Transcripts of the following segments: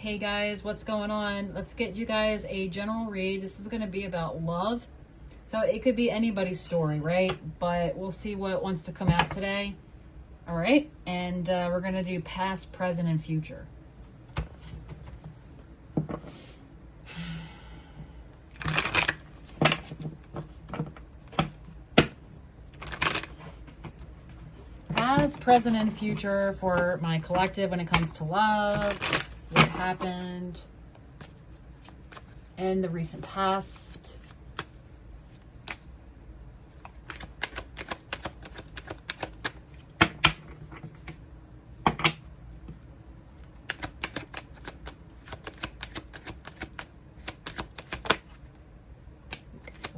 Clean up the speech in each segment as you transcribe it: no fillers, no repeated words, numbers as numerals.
Hey guys, what's going on? Let's get you guys a general read. This is going to be about love. So it could be anybody's story, right? But we'll see what wants to come out today. All right. And we're going to do past, present, and future. Past, present, and future for my collective when it comes to love. What happened in the recent past.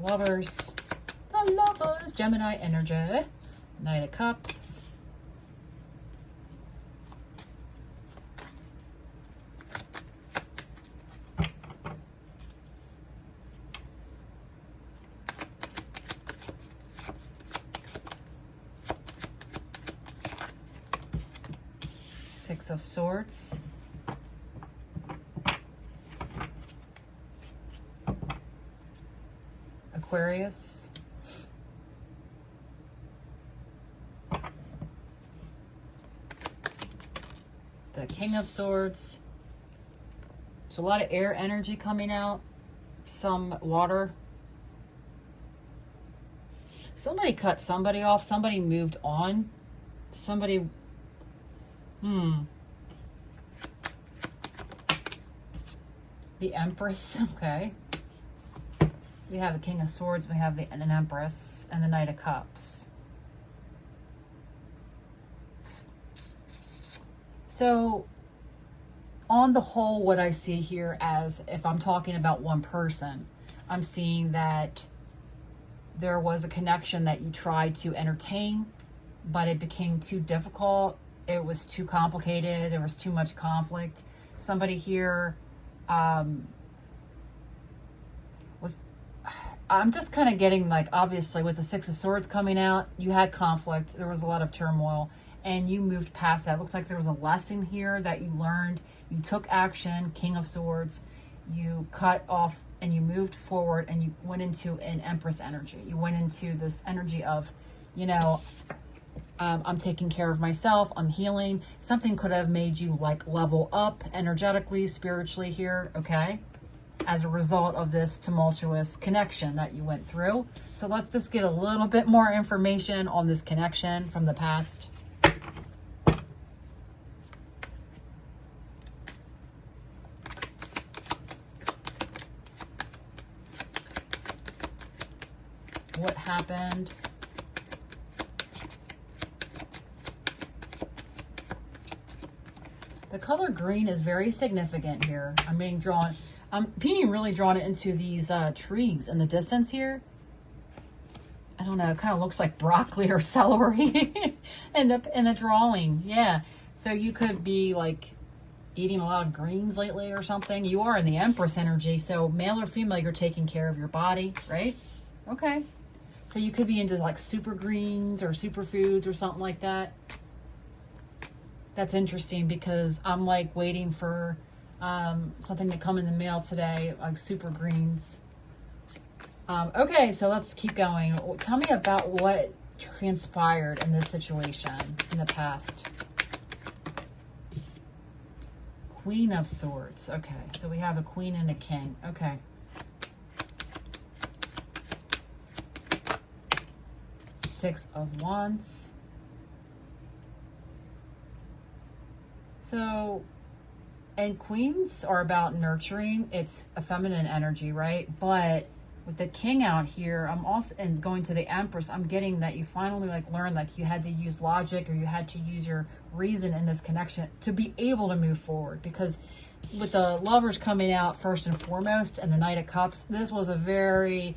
Lovers. The lovers. Gemini energy. Knight of Cups. Six of Swords. Aquarius. The King of Swords. There's a lot of air energy coming out. Some water. Somebody cut somebody off. Somebody moved on. Somebody... The Empress, okay. We have a King of Swords, we have an Empress, and the Knight of Cups. So, on the whole, what I see here as, if I'm talking about one person, I'm seeing that there was a connection that you tried to entertain, but it became too difficult. It was too complicated. There was too much conflict. Somebody here I'm just kind of getting, like, obviously with the Six of Swords coming out, you had conflict. There was a lot of turmoil and you moved past that. It looks like there was a lesson here that you learned. You took action, King of Swords. You cut off and you moved forward and you went into an Empress energy. You went into this energy of, you know, I'm taking care of myself. I'm healing. Something could have made you like level up energetically, spiritually here. Okay. As a result of this tumultuous connection that you went through. So let's just get a little bit more information on this connection from the past. What happened? The color green is very significant here. I'm being really drawn into these trees in the distance here. I don't know, it kind of looks like broccoli or celery in the drawing. Yeah, so you could be like eating a lot of greens lately or something. You are in the Empress energy, so male or female, you're taking care of your body, right? Okay, so you could be into like super greens or superfoods or something like that. That's interesting because I'm like waiting for something to come in the mail today, like super greens. Okay, so let's keep going. Tell me about what transpired in this situation in the past. Queen of Swords. Okay, so we have a queen and a king. Okay. Six of Wands. So, and queens are about nurturing. It's a feminine energy, right? But with the king out here, I'm also, and going to the Empress, I'm getting that you finally like learned like you had to use logic or you had to use your reason in this connection to be able to move forward. Because with the Lovers coming out first and foremost and the Knight of Cups, this was a very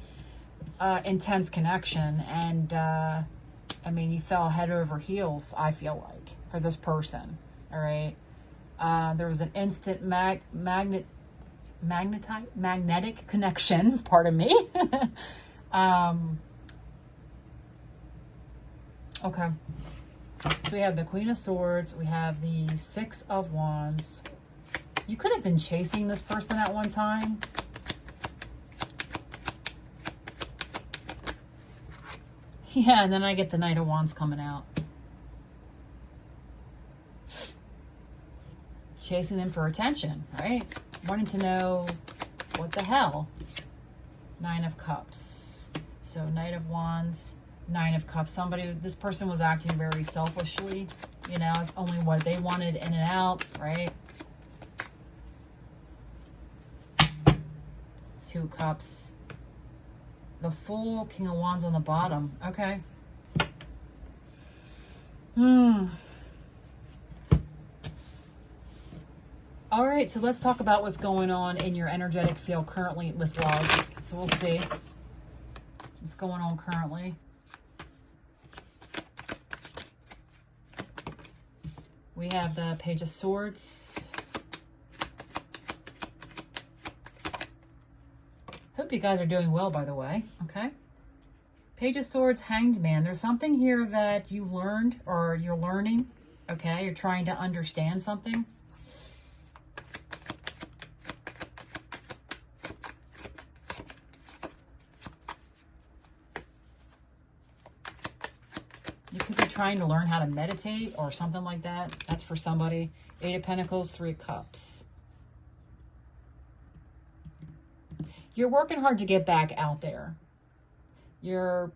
intense connection. And I mean, you fell head over heels, I feel like, for this person. All right. There was an instant magnetic connection, pardon me. Okay. So we have the Queen of Swords, we have the Six of Wands, You could have been chasing this person at one time. Yeah, and then I get the Knight of Wands coming out. Chasing them for attention, right? Wanting to know what the hell. Nine of Cups. So Knight of Wands, Nine of Cups. This person was acting very selfishly. You know, it's only what they wanted in and out, right? Two Cups. The Fool, King of Wands on the bottom. Okay. All right, so let's talk about what's going on in your energetic field currently with love. So we'll see what's going on currently. We have the Page of Swords. Hope you guys are doing well, by the way. Okay. Page of Swords, Hanged Man. There's something here that you learned or you're learning. Okay, you're trying to understand something. You could be trying to learn how to meditate or something like that. That's for somebody. Eight of Pentacles, Three of Cups. You're working hard to get back out there. You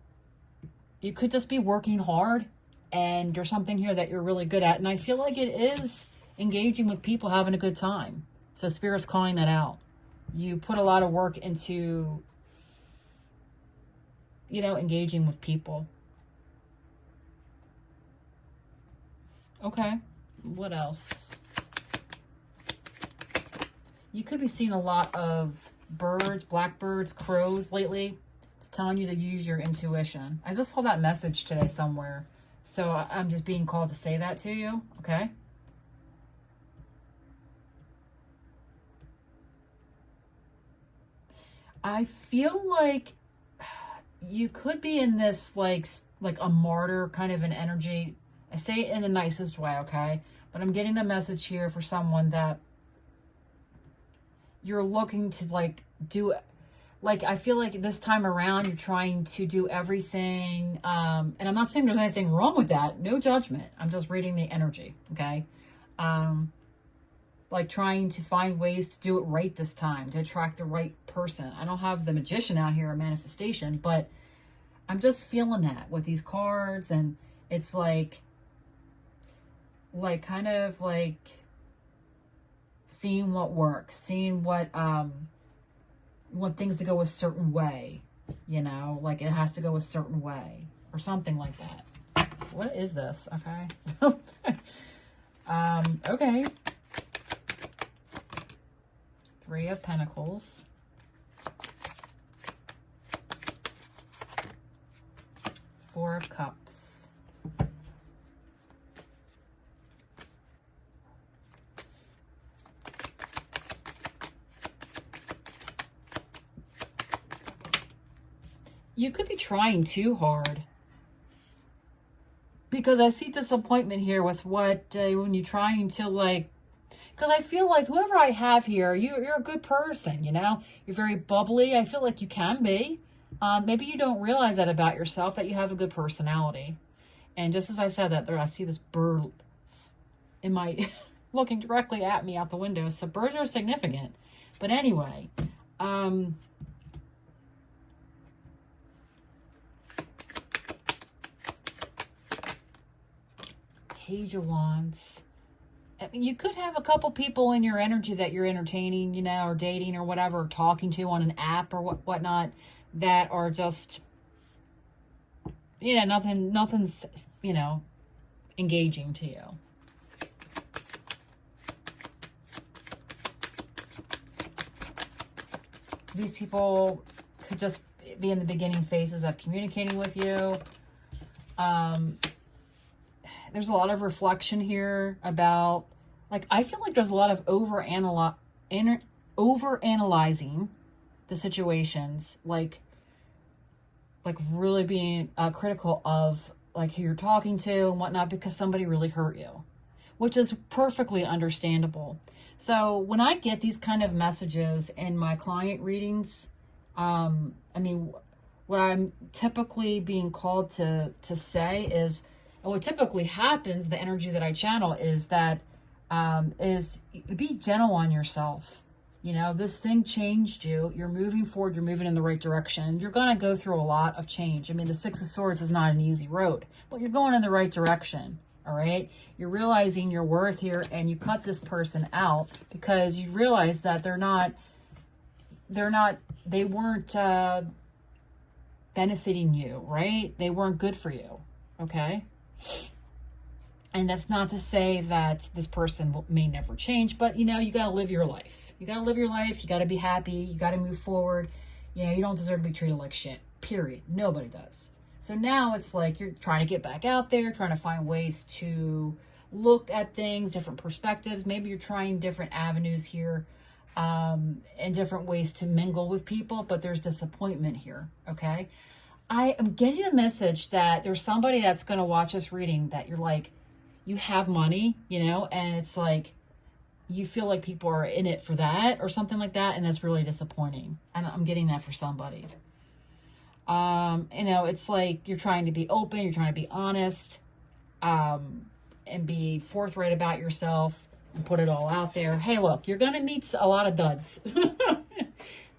could just be working hard, and there's something here that you're really good at. And I feel like it is engaging with people, having a good time. So Spirit's calling that out. You put a lot of work into, you know, engaging with people. Okay, what else? You could be seeing a lot of birds, blackbirds, crows lately. It's telling you to use your intuition. I just saw that message today somewhere. So I'm just being called to say that to you, okay? I feel like you could be in this like a martyr kind of an energy. I say it in the nicest way, okay? But I'm getting the message here for someone that you're looking to like do, like I feel like this time around you're trying to do everything. And I'm not saying there's anything wrong with that. No judgment. I'm just reading the energy, okay? Like trying to find ways to do it right this time, to attract the right person. I don't have the Magician out here, or manifestation, but I'm just feeling that with these cards. And it's like kind of like seeing what works, seeing what you want things to go a certain way, you know, like it has to go a certain way or something like that. What is this? Okay. Okay. Three of Pentacles. Four of Cups. You could be trying too hard. Because I see disappointment here with what, when you're trying to like, because I feel like whoever I have here, you're a good person, you know? You're very bubbly. I feel like you can be. Maybe you don't realize that about yourself, that you have a good personality. And just as I said that, there, I see this bird in my, looking directly at me out the window. So birds are significant. But anyway, Page of Wands. I mean, you could have a couple people in your energy that you're entertaining, you know, or dating or whatever, or talking to on an app or whatnot, that are just, you know, nothing's, you know, engaging to you. These people could just be in the beginning phases of communicating with you. There's a lot of reflection here about, like, I feel like there's a lot of over-analyzing the situations, like really being critical of, like, who you're talking to and whatnot, because somebody really hurt you. which is perfectly understandable. So when I get these kind of messages in my client readings, I mean, what I'm typically being called to say is, and what typically happens, the energy that I channel is that, is be gentle on yourself. You know, this thing changed you. You're moving forward. You're moving in the right direction. You're going to go through a lot of change. I mean, the Six of Swords is not an easy road, but you're going in the right direction. All right. You're realizing your worth here, and you cut this person out because you realize that they weren't benefiting you, right? They weren't good for you. Okay. And that's not to say that this person may never change, but you know, you got to live your life. You got to live your life. You got to be happy. You got to move forward. You know, you don't deserve to be treated like shit, period. Nobody does. So now it's like you're trying to get back out there, trying to find ways to look at things, different perspectives. Maybe you're trying different avenues here, and different ways to mingle with people, but there's disappointment here, okay? I am getting a message that there's somebody that's going to watch this reading that you're like, you have money, you know, and it's like, you feel like people are in it for that or something like that. And that's really disappointing. And I'm getting that for somebody. You know, it's like you're trying to be open, you're trying to be honest, and be forthright about yourself and put it all out there. Hey, look, you're going to meet a lot of duds.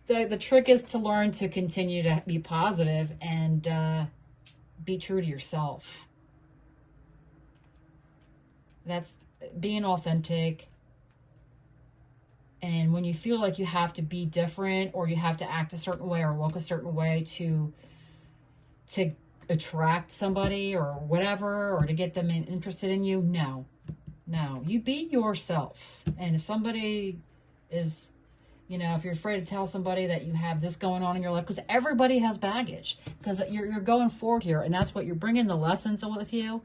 The trick is to learn to continue to be positive and be true to yourself. That's being authentic. And when you feel like you have to be different or you have to act a certain way or look a certain way to attract somebody or whatever, or to get them interested in you, no, you be yourself. And if somebody is, you know, if you're afraid to tell somebody that you have this going on in your life, because everybody has baggage, because you're going forward here, and that's what you're bringing the lessons with you,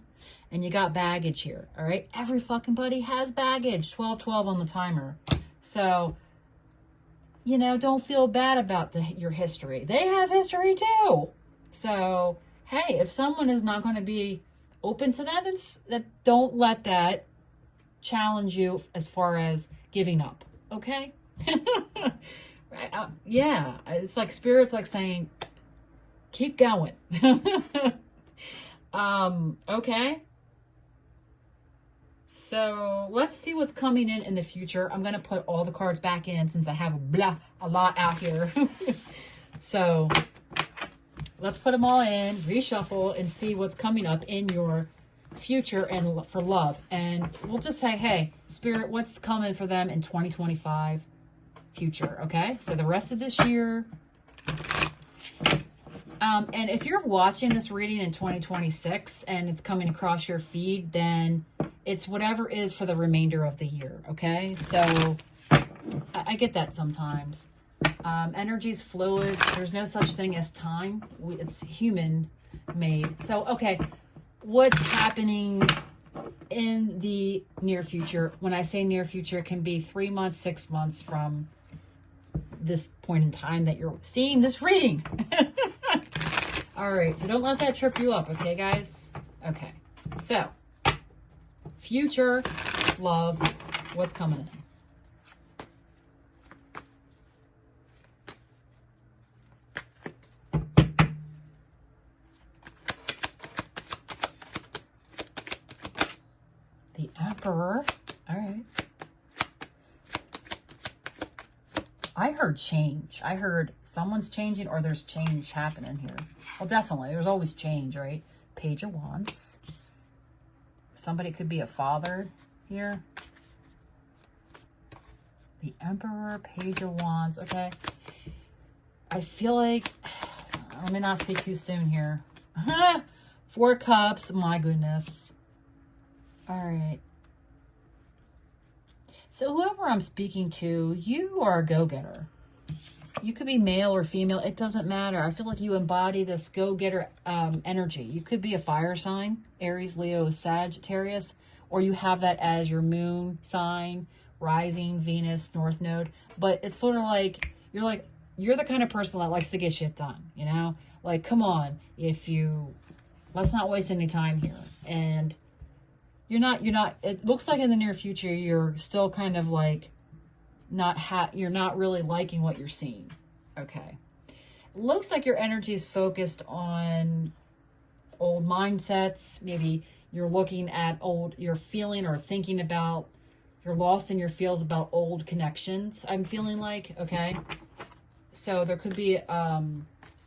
and you got baggage here, all right? Every fucking buddy has baggage, 1212 on the timer. So, you know, don't feel bad about your history. They have history too. So, hey, if someone is not going to be open to that, then don't let that challenge you as far as giving up, okay? Right? Yeah, it's like Spirit's like saying, keep going. Okay. So let's see what's coming in the future. I'm going to put all the cards back in since I have a lot out here. So let's put them all in, reshuffle, and see what's coming up in your future and for love. And we'll just say, hey, Spirit, what's coming for them in 2025 future, okay? So the rest of this year. And if you're watching this reading in 2026 and it's coming across your feed, then it's whatever is for the remainder of the year, okay? So I get that sometimes. Energy is fluid. There's no such thing as time. It's human made. So, okay, what's happening in the near future? When I say near future, it can be 3 months, 6 months from this point in time that you're seeing this reading. All right, so don't let that trip you up, okay, guys? Okay, so future love, what's coming in? The Emperor. All right. I heard change. I heard someone's changing or there's change happening here. Well, definitely. There's always change, right? Page of Wands. Somebody could be a father here. The Emperor, Page of Wands. Okay. I feel like, let me not speak too soon here. 4 Cups. My goodness. All right. So whoever I'm speaking to, you are a go-getter. You could be male or female. It doesn't matter. I feel like you embody this go-getter energy. You could be a fire sign, Aries, Leo, Sagittarius, or you have that as your moon sign, rising, Venus, North Node. But it's sort of like, you're the kind of person that likes to get shit done, you know? Like, come on, let's not waste any time here. And it looks like in the near future, you're still kind of like you're not really liking what you're seeing. Okay. It looks like your energy is focused on old mindsets. Maybe you're looking at you're feeling or thinking about, you're lost in your feels about old connections. I'm feeling like, okay. So there could be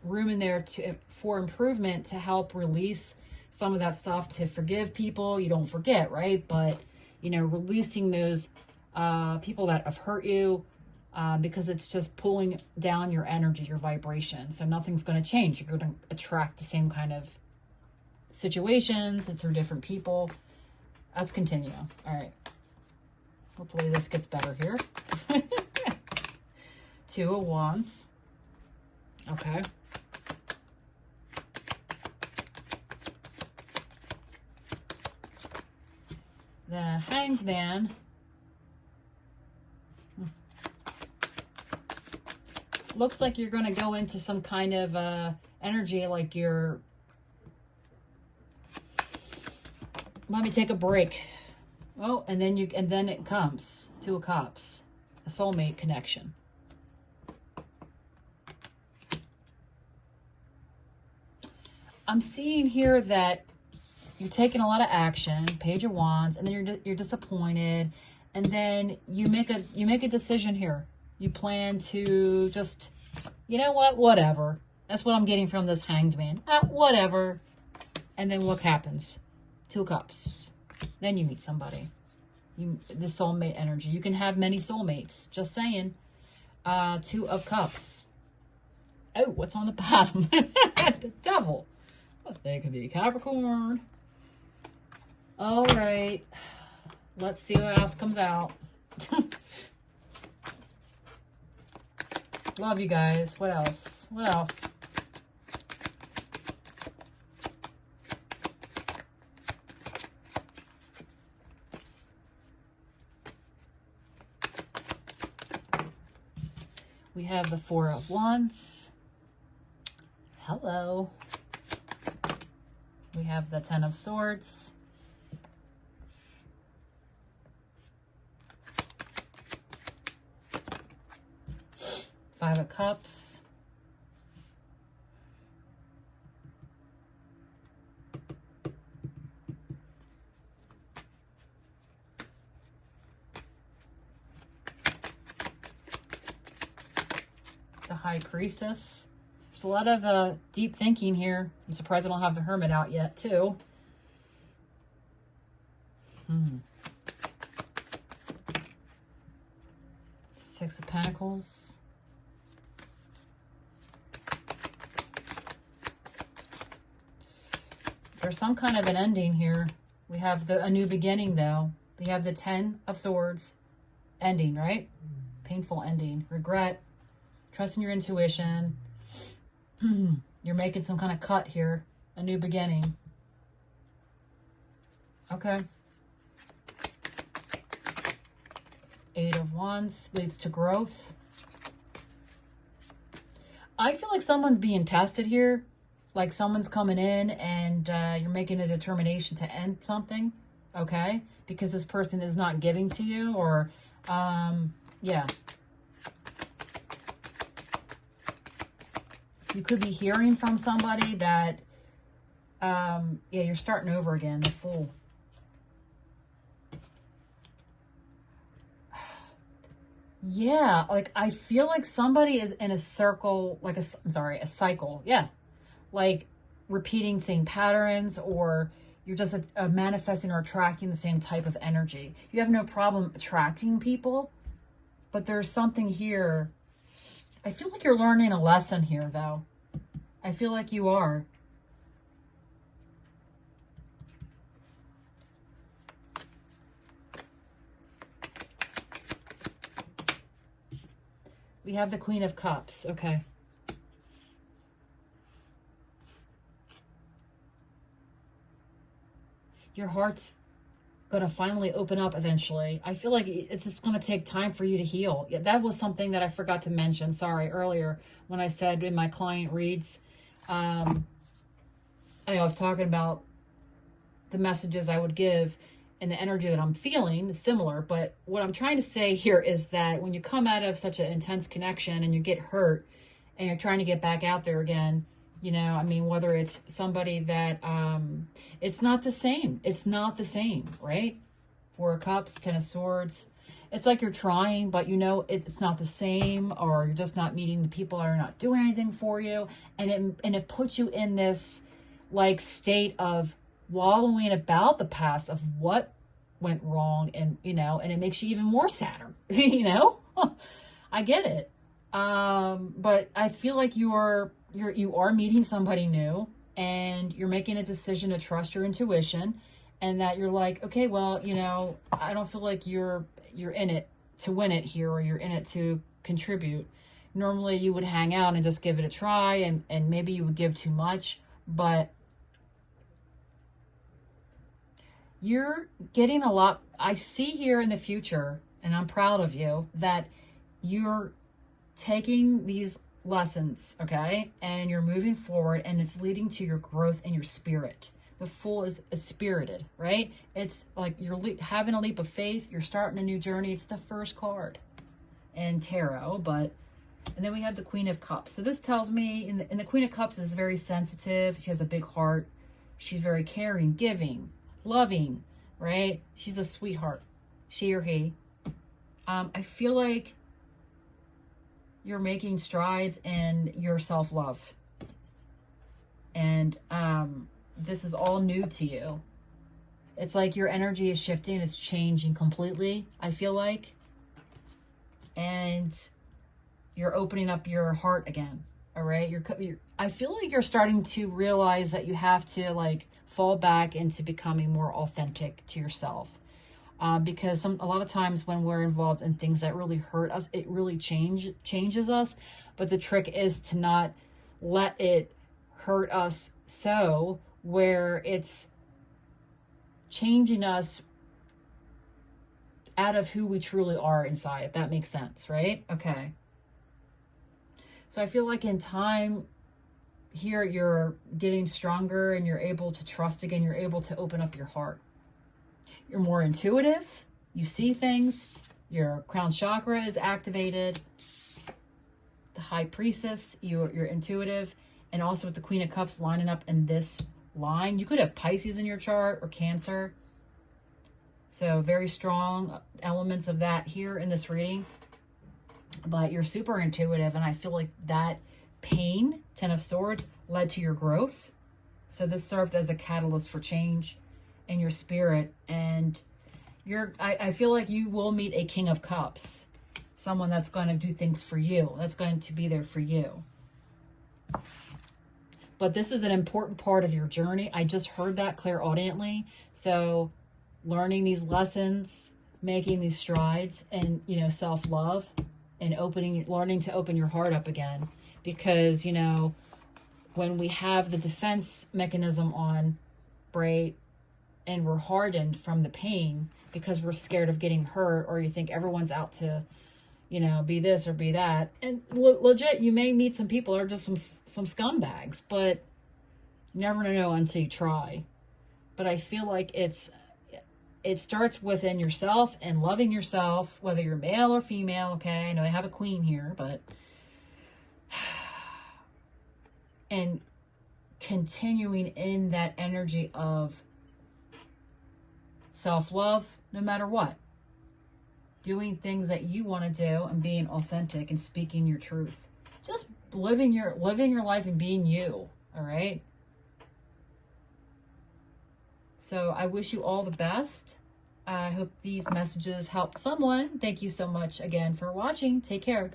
room in there for improvement to help release some of that stuff, to forgive people. You don't forget, right? But, releasing those people that have hurt you, because it's just pulling down your energy, your vibration. So nothing's going to change. You're going to attract the same kind of situations and through different people. Let's continue. All right. Hopefully this gets better here. Two of Wands. Okay. The Hanged Man. Looks like you're going to go into some kind of energy, like let me take a break. Oh, and then it comes. Two of Cups. A soulmate connection. I'm seeing here that you're taking a lot of action, Page of Wands, and then you're disappointed, and then you make a decision here. You plan to just, you know what, whatever. That's what I'm getting from this Hanged Man. Whatever. And then what happens? Two of Cups. Then you meet somebody. The soulmate energy. You can have many soulmates. Just saying. Two of Cups. Oh, what's on the bottom? The Devil. They could be Capricorn. All right. Let's see what else comes out. Love you guys. What else? What else? We have the Four of Wands. Hello. We have the Ten of Swords. Five of Cups. The High Priestess. There's a lot of deep thinking here. I'm surprised I don't have the Hermit out yet, too. Six of Pentacles. There's some kind of an ending here. We have a new beginning, though. We have the Ten of Swords. Ending, right? Painful ending. Regret. Trusting your intuition. You're making some kind of cut here. A new beginning. Okay. Eight of Wands leads to growth. I feel like someone's being tested here. Like someone's coming in and you're making a determination to end something. Okay. Because this person is not giving to you, or, yeah. You could be hearing from somebody that, yeah, you're starting over again, the Fool. Yeah, like I feel like somebody is in a circle, like a cycle. Yeah. Like repeating same patterns, or you're just manifesting or attracting the same type of energy. You have no problem attracting people, but there's something here. I feel like you're learning a lesson here, though. I feel like you are. We have the Queen of Cups. Okay. Your heart's going to finally open up eventually. I feel like it's just going to take time for you to heal. Yeah, that was something that I forgot to mention. Sorry, earlier when I said in my client reads, I was talking about the messages I would give, and the energy that I'm feeling is similar. But what I'm trying to say here is that when you come out of such an intense connection and you get hurt and you're trying to get back out there again, you know, I mean, whether it's somebody that, it's not the same. It's not the same, right? Four of Cups, Ten of Swords. It's like you're trying, but you know it's not the same, or you're just not meeting the people that are not doing anything for you. And it puts you in this like state of wallowing about the past of what went wrong, and you know, and it makes you even more sadder. You know, I get it. But I feel like you are meeting somebody new, and you're making a decision to trust your intuition, and that you're like, okay, well, you know, I don't feel like you're in it to win it here, or you're in it to contribute. Normally you would hang out and just give it a try, and maybe you would give too much, but you're getting a lot. I see here in the future, and I'm proud of you, that you're taking these lessons, okay, and you're moving forward, and it's leading to your growth in your spirit. The Fool is spirited, right? It's like you're having a leap of faith. You're starting a new journey. It's the first card in tarot, but, and then we have the Queen of Cups. So this tells me, in the Queen of Cups is very sensitive. She has a big heart. She's very caring, giving, loving, right? She's a sweetheart, she or he. I feel like you're making strides in your self-love, and this is all new to you. It's like your energy is shifting, it's changing completely, I feel like, and you're opening up your heart again. All right, I feel like you're starting to realize that you have to like fall back into becoming more authentic to yourself, because a lot of times when we're involved in things that really hurt us, it really changes us. But the trick is to not let it hurt us, so where it's changing us out of who we truly are inside, if that makes sense, right? Okay. So I feel like in time here, you're getting stronger, and you're able to trust again. You're able to open up your heart. You're more intuitive. You see things. Your crown chakra is activated. The High Priestess, you're intuitive. And also with the Queen of Cups lining up in this line, you could have Pisces in your chart, or Cancer. So very strong elements of that here in this reading. But you're super intuitive, and I feel like that pain, Ten of Swords, led to your growth. So this served as a catalyst for change in your spirit, and I feel like you will meet a King of Cups, someone that's going to do things for you, that's going to be there for you. But this is an important part of your journey. I just heard that clairaudiently. So learning these lessons, making these strides, and, you know, self-love, and learning to open your heart up again. Because, you know, when we have the defense mechanism on, right, and we're hardened from the pain because we're scared of getting hurt, or you think everyone's out to, you know, be this or be that. And legit, you may meet some people that are just some scumbags, but you never know until you try. But I feel like it starts within yourself, and loving yourself, whether you're male or female. Okay, I know I have a queen here, but and continuing in that energy of self-love, no matter what. Doing things that you want to do, and being authentic, and speaking your truth. Just living your life and being you, all right? So I wish you all the best. I hope these messages helped someone. Thank you so much again for watching. Take care.